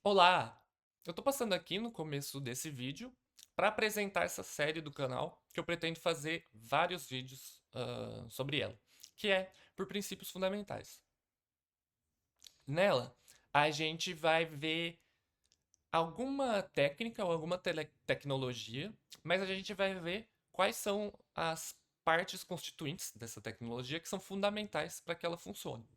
Olá! Eu tô passando aqui no começo desse vídeo para apresentar essa série do canal que eu pretendo fazer vários vídeos sobre ela, que é por princípios fundamentais. Nela, a gente vai ver alguma técnica ou alguma tecnologia, mas a gente vai ver quais são as partes constituintes dessa tecnologia que são fundamentais para que ela funcione.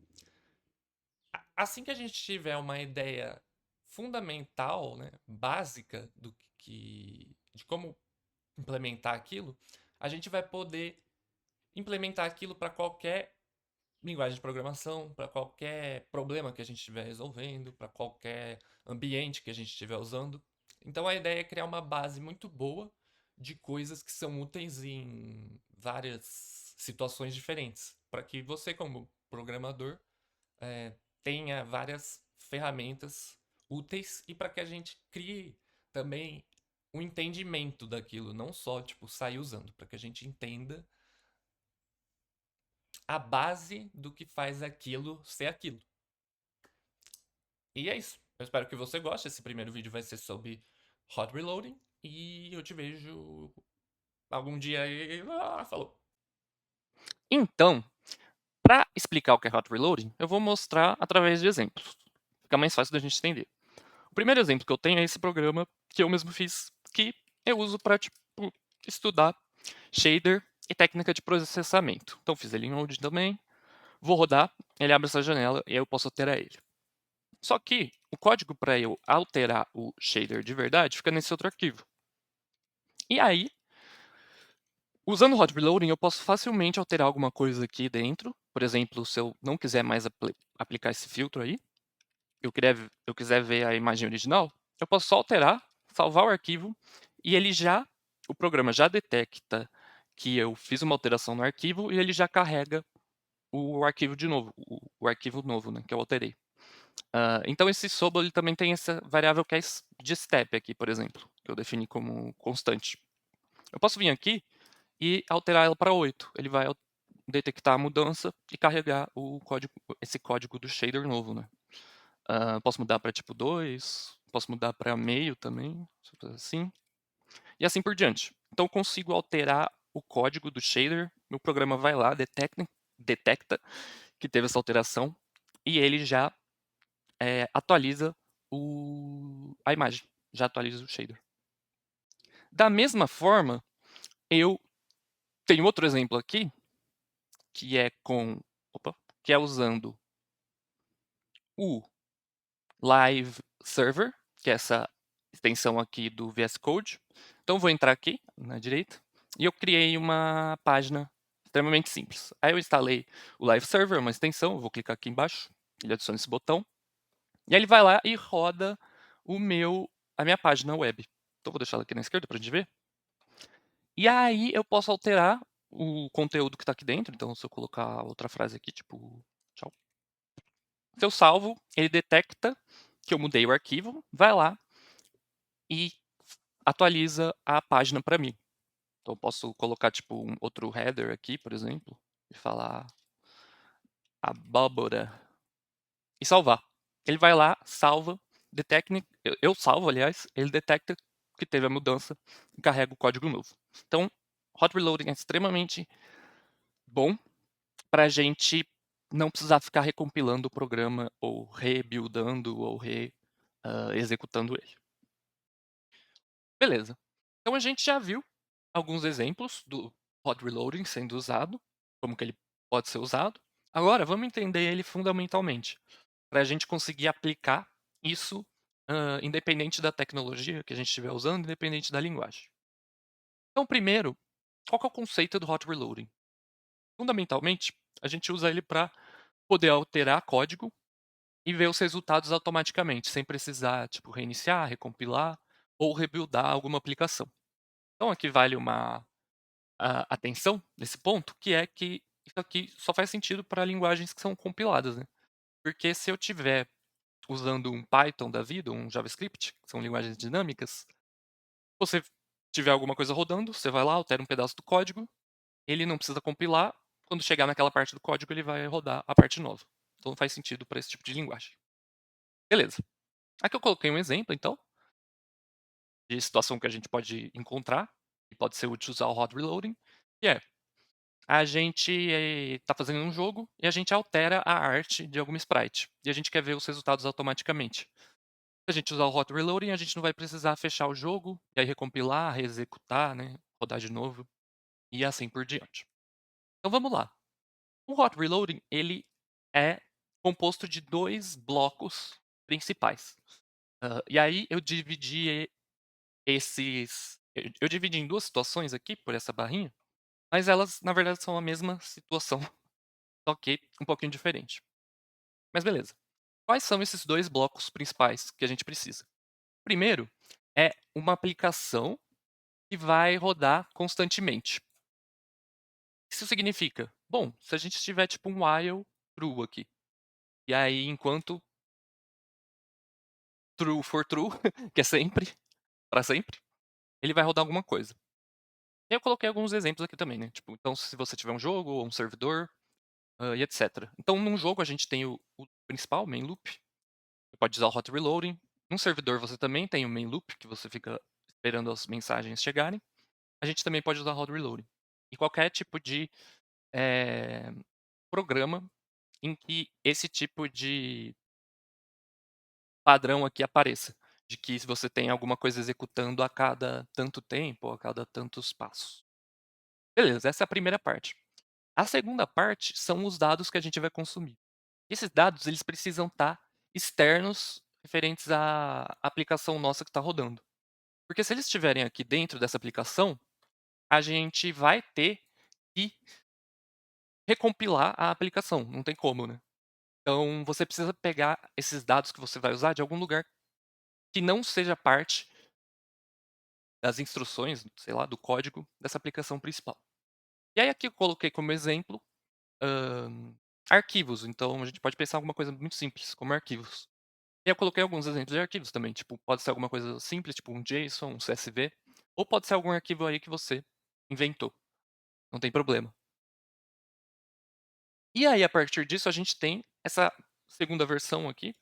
Assim que a gente tiver uma ideia fundamental, né, básica de como implementar aquilo, a gente vai poder implementar aquilo para qualquer linguagem de programação, para qualquer problema que a gente estiver resolvendo, para qualquer ambiente que a gente estiver usando. Então a ideia é criar uma base muito boa de coisas que são úteis em várias situações diferentes, para que você, como programador, é, tenha várias ferramentas úteis e para que a gente crie também um entendimento daquilo, não só tipo sair usando, para que a gente entenda a base do que faz aquilo ser aquilo. E é isso. Eu espero que você goste. Esse primeiro vídeo vai ser sobre hot reloading e eu te vejo algum dia aí. Falou. Então, para explicar o que é hot reloading, eu vou mostrar através de exemplos. Fica mais fácil da gente entender. O primeiro exemplo que eu tenho é esse programa que eu mesmo fiz, que eu uso para tipo, estudar shader e técnica de processamento. Então fiz ele em Node também, vou rodar, ele abre essa janela e aí eu posso alterar ele. Só que o código para eu alterar o shader de verdade fica nesse outro arquivo. E aí, usando o hot reloading, eu posso facilmente alterar alguma coisa aqui dentro. Por exemplo, se eu não quiser mais aplicar esse filtro aí, eu quiser ver a imagem original, eu posso só alterar, salvar o arquivo e o programa já detecta que eu fiz uma alteração no arquivo e ele já carrega o arquivo de novo, o arquivo novo, né, que eu alterei. Então esse Sobol ele também tem essa variável que é de step aqui, por exemplo, que eu defini como constante. Eu posso vir aqui e alterar ela para 8. Ele vai detectar a mudança e carregar esse código do shader novo, né? Posso mudar para tipo 2, posso mudar para meio também, assim, e assim por diante. Então eu consigo alterar o código do shader, meu programa vai lá, detecta que teve essa alteração e ele já atualiza a imagem, já atualiza o shader. Da mesma forma, eu tenho outro exemplo aqui, que é que é usando o Live Server, que é essa extensão aqui do VS Code. Então vou entrar aqui na direita e eu criei uma página extremamente simples. Aí eu instalei o Live Server, uma extensão, eu vou clicar aqui embaixo, ele adiciona esse botão, e aí ele vai lá e roda a minha página web. Então vou deixar ela aqui na esquerda para a gente ver. E aí eu posso alterar o conteúdo que está aqui dentro. Então se eu colocar outra frase aqui, tipo, tchau. Se eu salvo, ele detecta que eu mudei o arquivo, vai lá e atualiza a página para mim. Então eu posso colocar tipo um outro header aqui, por exemplo, e falar abóbora e salvar. Ele vai lá, salva, detecta, eu salvo, aliás, ele detecta que teve a mudança e carrega o código novo. Então, hot reloading é extremamente bom para a gente não precisar ficar recompilando o programa ou rebuildando ou executando ele. Beleza. Então a gente já viu alguns exemplos do hot reloading sendo usado, como que ele pode ser usado. Agora vamos entender ele fundamentalmente, para a gente conseguir aplicar isso independente da tecnologia que a gente estiver usando, independente da linguagem. Então, primeiro, qual que é o conceito do hot reloading? Fundamentalmente, a gente usa ele para poder alterar código e ver os resultados automaticamente, sem precisar tipo, reiniciar, recompilar ou rebuildar alguma aplicação. Então, aqui vale uma atenção nesse ponto, que é que isso aqui só faz sentido para linguagens que são compiladas, né? Porque se eu tiver usando um Python da vida, um JavaScript, que são linguagens dinâmicas, você tiver alguma coisa rodando, você vai lá, altera um pedaço do código, ele não precisa compilar, quando chegar naquela parte do código ele vai rodar a parte nova. Então não faz sentido para esse tipo de linguagem. Beleza. Aqui eu coloquei um exemplo, então, de situação que a gente pode encontrar, e pode ser útil usar o hot reloading, que é, a gente tá fazendo um jogo e a gente altera a arte de alguma sprite, e a gente quer ver os resultados automaticamente. Se a gente usar o hot reloading, a gente não vai precisar fechar o jogo, e aí recompilar, reexecutar, né, rodar de novo, e assim por diante. Então vamos lá. O hot reloading, ele é composto de 2 blocos principais. E aí eu dividi eu dividi em 2 situações aqui, por essa barrinha, mas elas na verdade são a mesma situação, só que um pouquinho diferente. Mas beleza. Quais são esses 2 blocos principais que a gente precisa? Primeiro, é uma aplicação que vai rodar constantemente. Isso significa? Bom, se a gente tiver tipo um while true aqui, e aí enquanto true for true, que é sempre, para sempre, ele vai rodar alguma coisa. E eu coloquei alguns exemplos aqui também, né, tipo, então se você tiver um jogo ou um servidor, e etcétera. Então num jogo a gente tem o principal, o main loop, você pode usar o hot reloading. Num servidor você também tem o main loop, que você fica esperando as mensagens chegarem. A gente também pode usar hot reloading. E qualquer tipo de, eh, programa em que esse tipo de padrão aqui apareça, de que se você tem alguma coisa executando a cada tanto tempo, ou a cada tantos passos. Beleza, essa é a primeira parte. A segunda parte são os dados que a gente vai consumir. Esses dados eles precisam estar externos referentes à aplicação nossa que está rodando. Porque se eles estiverem aqui dentro dessa aplicação, a gente vai ter que recompilar a aplicação, não tem como, né. Então você precisa pegar esses dados que você vai usar de algum lugar que não seja parte das instruções, sei lá, do código dessa aplicação principal. E aí aqui eu coloquei como exemplo, hã, arquivos, então a gente pode pensar alguma coisa muito simples, como arquivos. E eu coloquei alguns exemplos de arquivos também, tipo, pode ser alguma coisa simples, tipo um JSON, um CSV, ou pode ser algum arquivo aí que você inventou, não tem problema. E aí a partir disso a gente tem essa segunda versão aqui,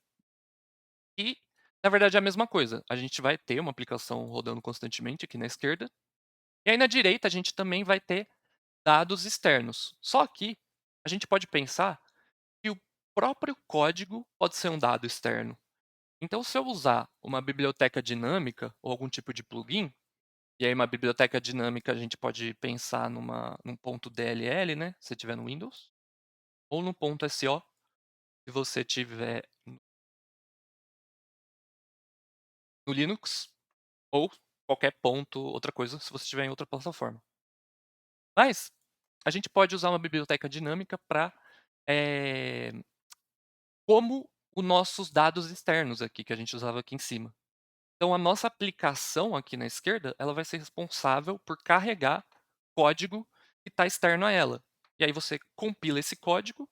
que na verdade é a mesma coisa, a gente vai ter uma aplicação rodando constantemente aqui na esquerda, e aí na direita a gente também vai ter dados externos. Só que a gente pode pensar que o próprio código pode ser um dado externo. Então, se eu usar uma biblioteca dinâmica ou algum tipo de plugin, e aí uma biblioteca dinâmica a gente pode pensar num ponto DLL, né, se tiver no Windows, ou no ponto SO, se você tiver no Linux, ou qualquer ponto, outra coisa, se você tiver em outra plataforma. Mas a gente pode usar uma biblioteca dinâmica para como os nossos dados externos aqui, que a gente usava aqui em cima. Então a nossa aplicação aqui na esquerda, ela vai ser responsável por carregar código que está externo a ela. E aí você compila esse código.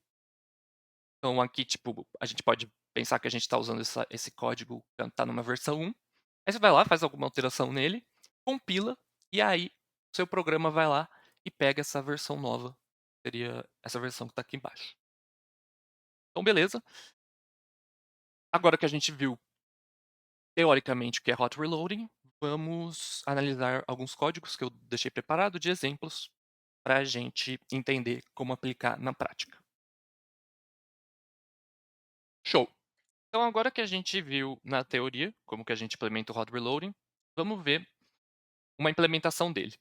Então aqui, tipo, a gente pode pensar que a gente está usando esse código que está numa versão 1. Aí você vai lá, faz alguma alteração nele, compila, e aí o seu programa vai lá e pega essa versão nova. Seria essa versão que está aqui embaixo. Então beleza. Agora que a gente viu teoricamente, o que é hot reloading, vamos analisar alguns códigos que eu deixei preparado de exemplos para a gente entender como aplicar na prática. Show! Então agora que a gente viu na teoria como que a gente implementa o hot reloading, vamos ver uma implementação dele.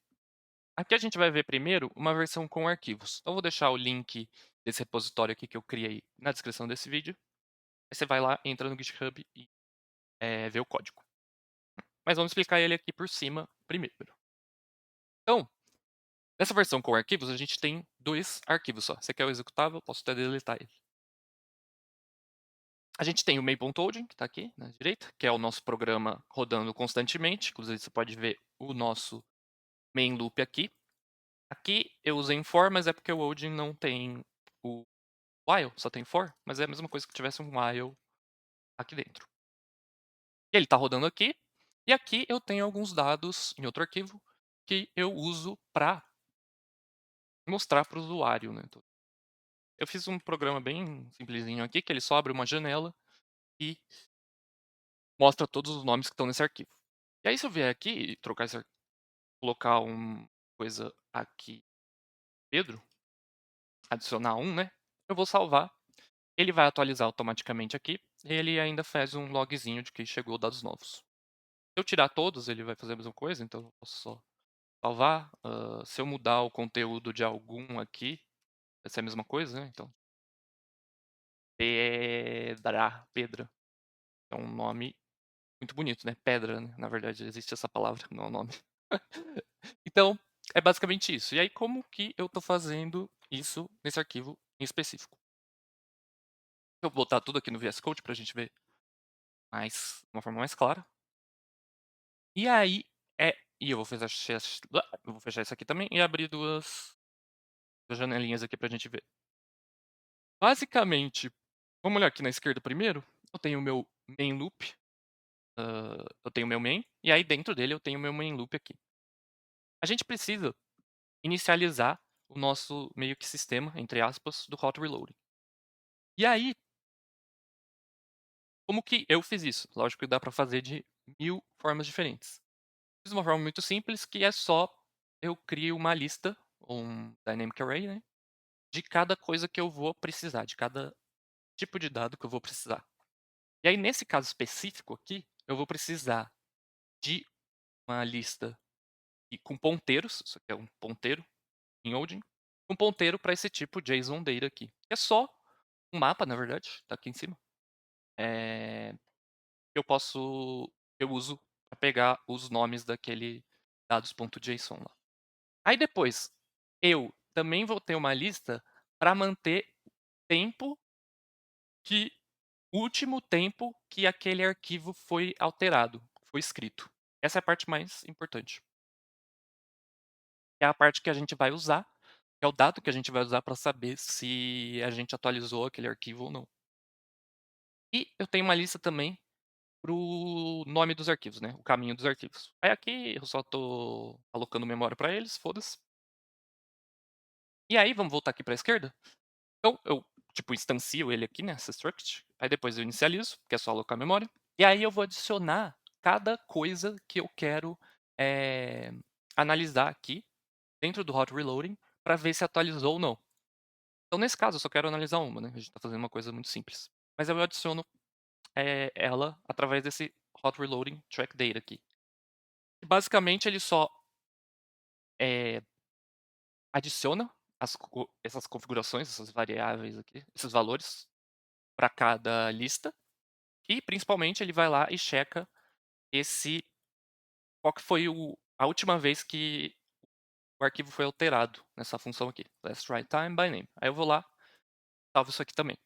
Aqui a gente vai ver primeiro uma versão com arquivos. Então eu vou deixar o link desse repositório aqui que eu criei na descrição desse vídeo. Aí você vai lá, entra no GitHub e vê o código. Mas vamos explicar ele aqui por cima primeiro. Então, nessa versão com arquivos, a gente tem 2 arquivos só. Esse aqui é o executável, posso até deletar ele. A gente tem o main.odin, que está aqui na direita, que é o nosso programa rodando constantemente. Inclusive, você pode ver o nosso main loop aqui. Aqui eu usei for, mas é porque o Odin não tem o while, só tem for, mas é a mesma coisa que tivesse um while aqui dentro. Ele está rodando aqui, e aqui eu tenho alguns dados em outro arquivo que eu uso para mostrar para o usuário, né. Eu fiz um programa bem simplesinho aqui, que ele só abre uma janela e mostra todos os nomes que estão nesse arquivo. E aí se eu vier aqui e trocar esse colocar coisa aqui, Pedro, adicionar um, né, eu vou salvar, ele vai atualizar automaticamente aqui, e ele ainda faz um logzinho de que chegou dados novos. Se eu tirar todos, ele vai fazer a mesma coisa, então eu posso só salvar. Se eu mudar o conteúdo de algum aqui, vai ser a mesma coisa, né, então Pedra, é um nome muito bonito, né, pedra, né, na verdade existe essa palavra, não é um nome. Então, é basicamente isso. E aí como que eu tô fazendo isso nesse arquivo em específico? Eu vou botar tudo aqui no VS Code pra gente ver de uma forma mais clara. E aí, e eu vou fechar isso aqui também e abrir duas janelinhas aqui pra gente ver. Basicamente, vamos olhar aqui na esquerda primeiro, eu tenho o meu main loop, eu tenho o meu main, e aí dentro dele eu tenho o meu main loop aqui. A gente precisa inicializar o nosso meio que sistema, entre aspas, do hot reloading. E aí, como que eu fiz isso? Lógico que dá pra fazer de 1000 formas diferentes. Fiz de uma forma muito simples, que é só eu crio uma lista, um dynamic array, né, de cada coisa que eu vou precisar, de cada tipo de dado que eu vou precisar. E aí, nesse caso específico aqui, eu vou precisar de uma lista com ponteiros, isso aqui é um ponteiro em Odin, um ponteiro para esse tipo JSON data aqui. É só um mapa, na verdade, tá aqui em cima. Eu uso para pegar os nomes daquele dados.json lá. Aí depois, eu também vou ter uma lista para manter tempo que o último tempo que aquele arquivo foi alterado, foi escrito. Essa é a parte mais importante. É a parte que a gente vai usar, é o dado que a gente vai usar para saber se a gente atualizou aquele arquivo ou não. E eu tenho uma lista também para o nome dos arquivos, né, o caminho dos arquivos. Aí aqui eu só estou alocando memória para eles, foda-se. E aí vamos voltar aqui para a esquerda? Então eu, tipo, instancio ele aqui nessa struct, aí depois eu inicializo, que é só alocar memória, e aí eu vou adicionar cada coisa que eu quero, analisar aqui dentro do hot reloading para ver se atualizou ou não. Então nesse caso eu só quero analisar uma, né, a gente está fazendo uma coisa muito simples. Mas eu adiciono, ela através desse hot reloading track data aqui. E basicamente ele só, eh, adiciona essas configurações, essas variáveis aqui, esses valores para cada lista. E principalmente ele vai lá e checa esse qual que foi a última vez que o arquivo foi alterado nessa função aqui, last write time by name. Aí eu vou lá, salvo isso aqui também.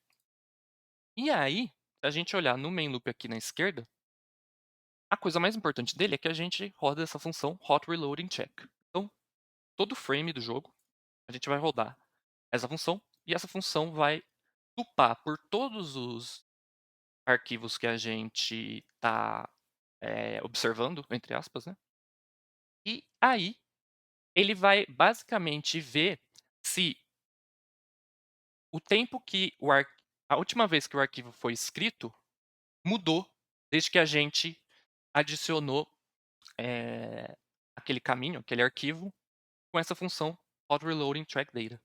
E aí, se a gente olhar no main loop aqui na esquerda, a coisa mais importante dele é que a gente roda essa função hot reloading check. Então, todo frame do jogo, a gente vai rodar essa função e essa função vai lupar por todos os arquivos que a gente está observando, entre aspas, né? E aí, ele vai basicamente ver se o tempo que a última vez que o arquivo foi escrito mudou desde que a gente adicionou, aquele caminho, aquele arquivo, com essa função hot reloading track data.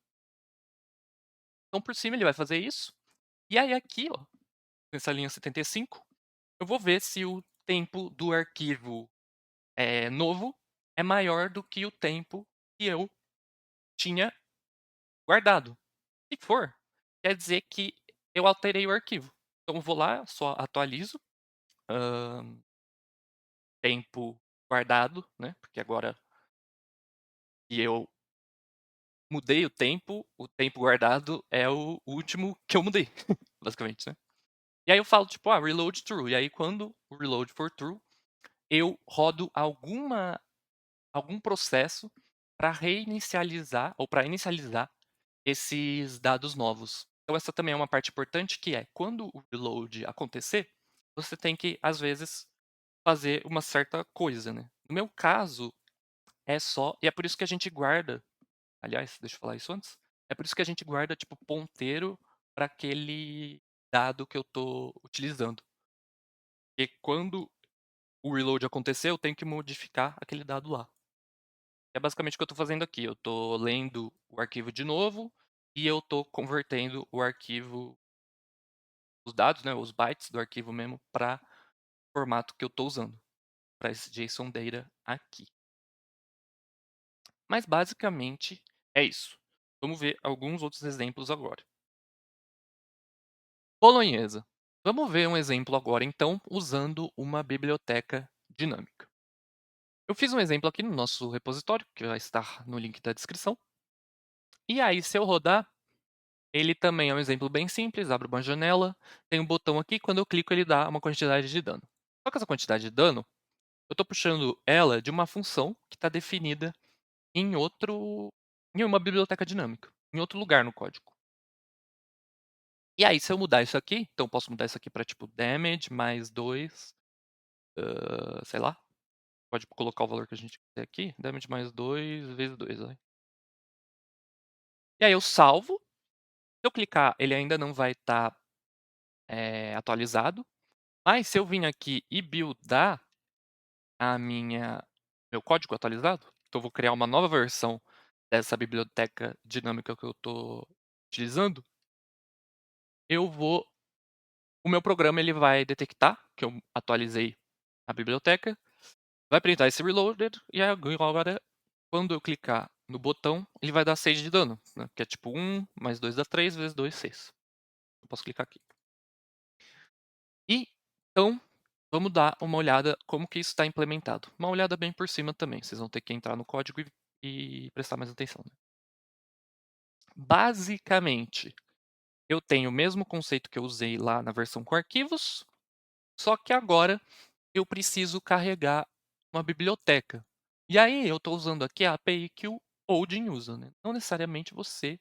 Então por cima ele vai fazer isso, e aí aqui, ó, nessa linha 75, eu vou ver se o tempo do arquivo, novo é maior do que o tempo que eu tinha guardado. Se for, quer dizer que eu alterei o arquivo. Então eu vou lá, só atualizo, tempo guardado, né, porque agora que eu mudei o tempo guardado é o último que eu mudei, basicamente, né. E aí eu falo tipo: "Ah, reload true", e aí quando o reload for true, eu rodo algum processo para reinicializar ou para inicializar esses dados novos. Então essa também é uma parte importante que é, quando o reload acontecer, você tem que, às vezes, fazer uma certa coisa, né. No meu caso, é por isso que a gente guarda, aliás, deixa eu falar isso antes, é por isso que a gente guarda, tipo, ponteiro para aquele dado que eu tô utilizando. E quando o reload acontecer, eu tenho que modificar aquele dado lá. É basicamente o que eu estou fazendo aqui. Eu estou lendo o arquivo de novo e eu estou convertendo o arquivo, os dados, né, os bytes do arquivo mesmo, para o formato que eu estou usando, para esse JSON Data aqui. Mas basicamente é isso. Vamos ver alguns outros exemplos agora. Bolonhesa. Vamos ver um exemplo agora, então, usando uma biblioteca dinâmica. Eu fiz um exemplo aqui no nosso repositório, que vai estar no link da descrição. E aí, se eu rodar, ele também é um exemplo bem simples, abre uma janela, tem um botão aqui, quando eu clico ele dá uma quantidade de dano. Só que essa quantidade de dano, eu estou puxando ela de uma função que está definida em uma biblioteca dinâmica, em outro lugar no código. E aí, se eu mudar isso aqui, então eu posso mudar isso aqui para tipo damage mais 2, sei lá, pode colocar o valor que a gente quiser aqui, damage mais 2 vezes 2, vai. E aí eu salvo, se eu clicar ele ainda não vai estar atualizado, mas se eu vim aqui e buildar meu código atualizado, então eu vou criar uma nova versão dessa biblioteca dinâmica que eu estou utilizando, eu vou o meu programa ele vai detectar que eu atualizei a biblioteca, vai printar esse reloaded e agora quando eu clicar no botão, ele vai dar 6 de dano, né, que é tipo 1 mais 2 dá 3 vezes 2, 6. Eu posso clicar aqui. E, então, vamos dar uma olhada como que isso está implementado. Uma olhada bem por cima também, vocês vão ter que entrar no código e prestar mais atenção, né. Basicamente, eu tenho o mesmo conceito que eu usei lá na versão com arquivos, só que agora eu preciso carregar uma biblioteca. E aí eu estou usando aqui a API que o Odin usa, né. Não necessariamente você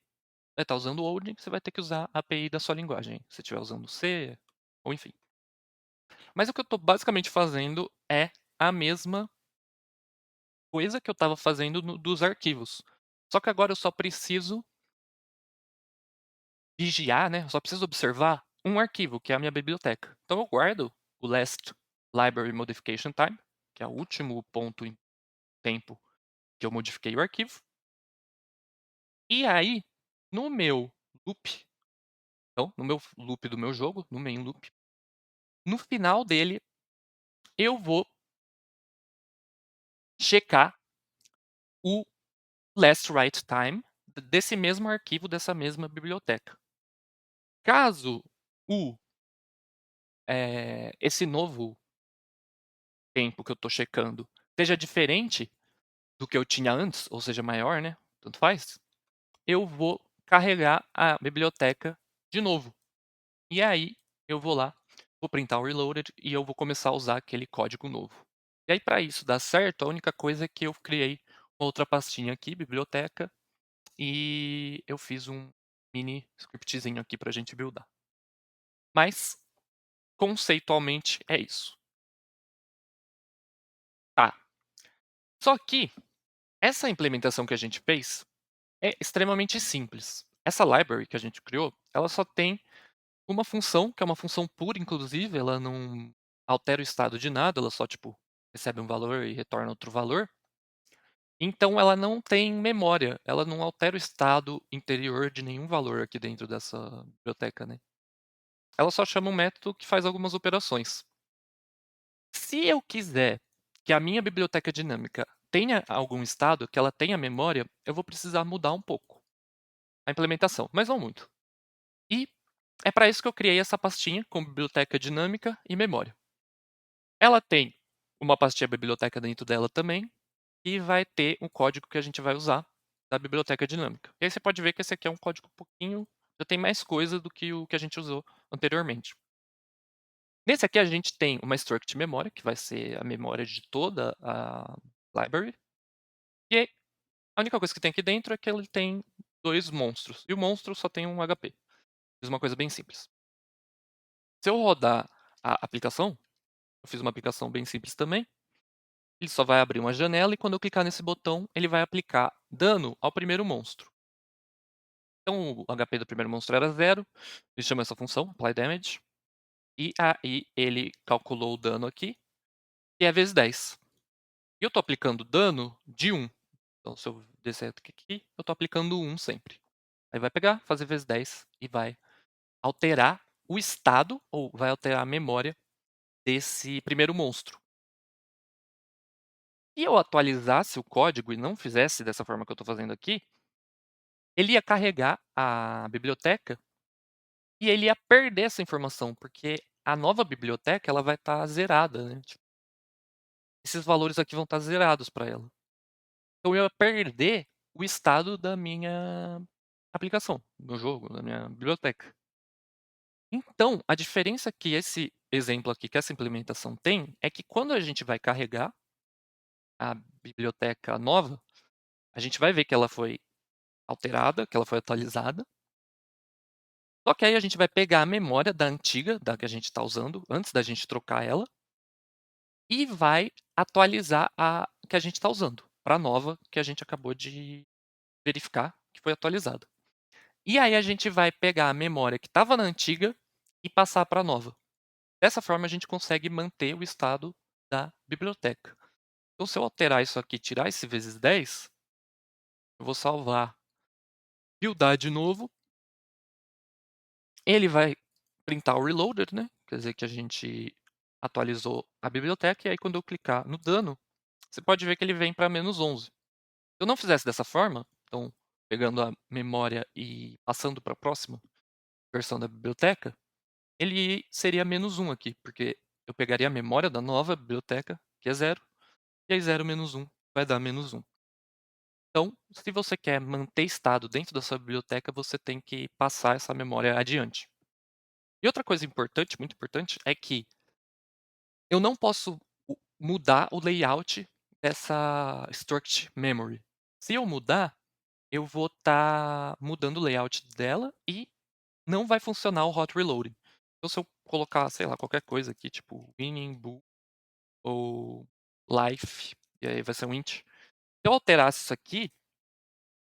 vai estar usando o Odin, você vai ter que usar a API da sua linguagem, se estiver usando C ou enfim. Mas o que eu estou basicamente fazendo é a mesma coisa que eu estava fazendo dos arquivos. Só que agora eu só preciso vigiar, né? Eu só preciso observar um arquivo, que é a minha biblioteca. Então eu guardo o last library modification time, que é o último ponto em tempo que eu modifiquei o arquivo. E aí, no meu loop, então, no meu loop do meu jogo, no main loop, no final dele, eu vou checar o last write time desse mesmo arquivo, dessa mesma biblioteca. Caso esse novo tempo que eu estou checando seja diferente do que eu tinha antes, ou seja, maior, né? Tanto faz. Eu vou carregar a biblioteca de novo. E aí eu vou lá, vou printar o reloaded e eu vou começar a usar aquele código novo. E aí, para isso dar certo, a única coisa é que eu criei uma outra pastinha aqui, biblioteca, e eu fiz um mini scriptzinho aqui para a gente buildar. Mas, conceitualmente, é isso. Tá. Só que essa implementação que a gente fez é extremamente simples. Essa library que a gente criou, ela só tem uma função, que é uma função pura, inclusive, ela não altera o estado de nada, ela só, tipo, recebe um valor e retorna outro valor. Então ela não tem memória, ela não altera o estado interior de nenhum valor aqui dentro dessa biblioteca, né. Ela só chama um método que faz algumas operações. Se eu quiser que a minha biblioteca dinâmica tenha algum estado, que ela tenha memória, eu vou precisar mudar um pouco a implementação, mas não muito. E é para isso que eu criei essa pastinha com biblioteca dinâmica e memória. Ela tem uma pastinha biblioteca dentro dela também, e vai ter um código que a gente vai usar da biblioteca dinâmica. E aí você pode ver que esse aqui é um código um pouquinho, já tem mais coisa do que o que a gente usou anteriormente. Nesse aqui a gente tem uma struct memória, que vai ser a memória de toda a library. E aí, a única coisa que tem aqui dentro é que ele tem 2 monstros, e o monstro só tem um HP. Fiz uma coisa bem simples. Se eu rodar a aplicação, eu fiz uma aplicação bem simples também, ele só vai abrir uma janela e quando eu clicar nesse botão, ele vai aplicar dano ao primeiro monstro. Então o HP do primeiro monstro era 0, ele chama essa função, apply damage, e aí ele calculou o dano aqui, que é vezes 10. E eu estou aplicando dano de 1. Então, se eu descer aqui, eu estou aplicando 1 sempre. Aí vai pegar, fazer vezes 10 e vai alterar o estado, ou vai alterar a memória desse primeiro monstro. Se eu atualizasse o código e não fizesse dessa forma que eu estou fazendo aqui, ele ia carregar a biblioteca e ele ia perder essa informação, porque a nova biblioteca ela vai estar zerada, né? Tipo, esses valores aqui vão estar zerados para ela. Então eu ia perder o estado da minha aplicação, do meu jogo, da minha biblioteca. Então, a diferença que esse exemplo aqui, que essa implementação tem, é que quando a gente vai carregar a biblioteca nova, a gente vai ver que ela foi alterada, que ela foi atualizada. Só que aí a gente vai pegar a memória da antiga, da que a gente está usando, antes da gente trocar ela, e vai atualizar a que a gente está usando, para a nova que a gente acabou de verificar que foi atualizada. E aí a gente vai pegar a memória que estava na antiga e passar para a nova. Dessa forma a gente consegue manter o estado da biblioteca. Então se eu alterar isso aqui, tirar esse vezes 10, eu vou salvar, buildar de novo. Ele vai printar o reloaded, né? Quer dizer que a gente atualizou a biblioteca, e aí quando eu clicar no dano, você pode ver que ele vem para -11. Se eu não fizesse dessa forma, então pegando a memória e passando para a próxima versão da biblioteca, ele seria -1 aqui, porque eu pegaria a memória da nova biblioteca, que é 0, e aí 0 menos 1 vai dar -1. Então, se você quer manter estado dentro da sua biblioteca, você tem que passar essa memória adiante. E outra coisa importante, muito importante, é que eu não posso mudar o layout dessa struct memory. Se eu mudar, eu vou estar mudando o layout dela e não vai funcionar o hot reloading. Então, se eu colocar, sei lá, qualquer coisa aqui, tipo winning, bool ou life, e aí vai ser um int. Se eu alterasse isso aqui,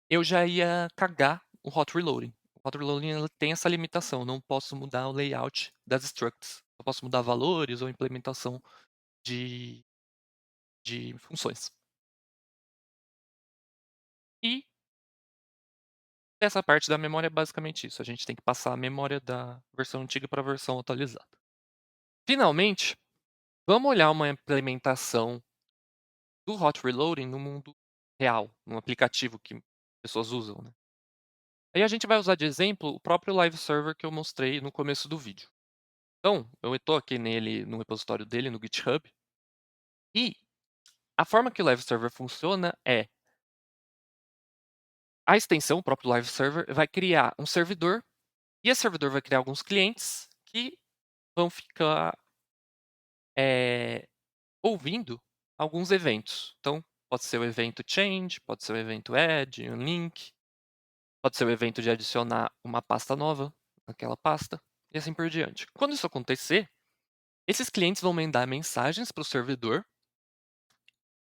eu já ia cagar o hot reloading. O hot reloading ele tem essa limitação, eu não posso mudar o layout das structs. Eu posso mudar valores ou implementação de funções. E essa parte da memória é basicamente isso, a gente tem que passar a memória da versão antiga para a versão atualizada. Finalmente, vamos olhar uma implementação do hot reloading no mundo real, num aplicativo que pessoas usam, né. Aí a gente vai usar de exemplo o próprio live server que eu mostrei no começo do vídeo. Então, eu estou aqui nele, no repositório dele, no GitHub, e a forma que o live server funciona é a extensão, o próprio live server, vai criar um servidor, e esse servidor vai criar alguns clientes que vão ficar ouvindo alguns eventos. Então, pode ser o evento change, pode ser o evento add, um link, pode ser o evento de adicionar uma pasta nova naquela pasta, e assim por diante. Quando isso acontecer, esses clientes vão mandar mensagens para o servidor,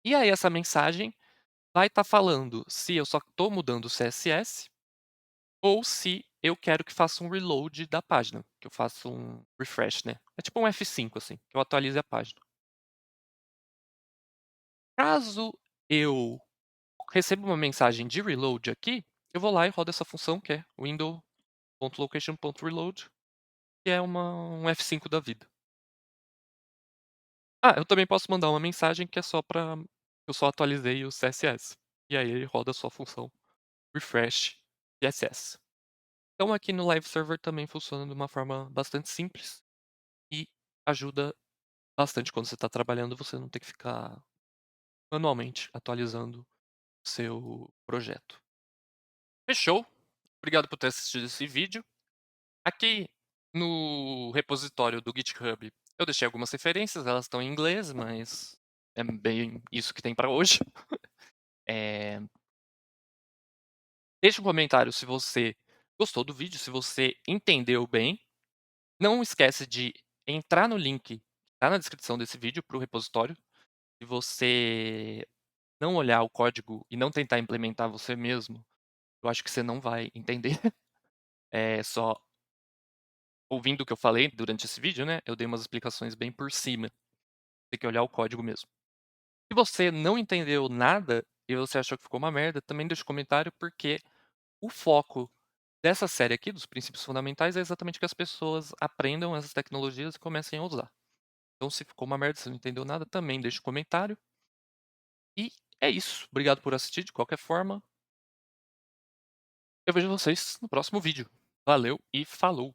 e aí essa mensagem vai estar falando se eu só estou mudando o CSS ou se eu quero que faça um reload da página, que eu faça um refresh, né? É tipo um F5, assim, que eu atualize a página. Caso eu receba uma mensagem de reload aqui, eu vou lá e rodo essa função que é window.location.reload, que é um F5 da vida. Ah, eu também posso mandar uma mensagem que é só para eu só atualizei o CSS. E aí ele roda a sua função refresh CSS. Então aqui no live server também funciona de uma forma bastante simples e ajuda bastante quando você está trabalhando, você não ter que ficar manualmente atualizando o seu projeto. Fechou? Obrigado por ter assistido esse vídeo. Aqui no repositório do GitHub eu deixei algumas referências, elas estão em inglês, mas é bem isso que tem para hoje. Eh, Deixa um comentário se você gostou do vídeo, se você entendeu bem. Não esquece de entrar no link que tá na descrição desse vídeo para o repositório. Se você não olhar o código e não tentar implementar você mesmo, eu acho que você não vai entender. É só ouvindo o que eu falei durante esse vídeo, né, eu dei umas explicações bem por cima. Tem que olhar o código mesmo. Se você não entendeu nada e você achou que ficou uma merda, também deixa um comentário, porque o foco dessa série aqui, dos princípios fundamentais, é exatamente que as pessoas aprendam essas tecnologias e comecem a usar. Então, se ficou uma merda, se não entendeu nada, também deixa um comentário. E é isso. Obrigado por assistir de qualquer forma. Eu vejo vocês no próximo vídeo. Valeu e falou!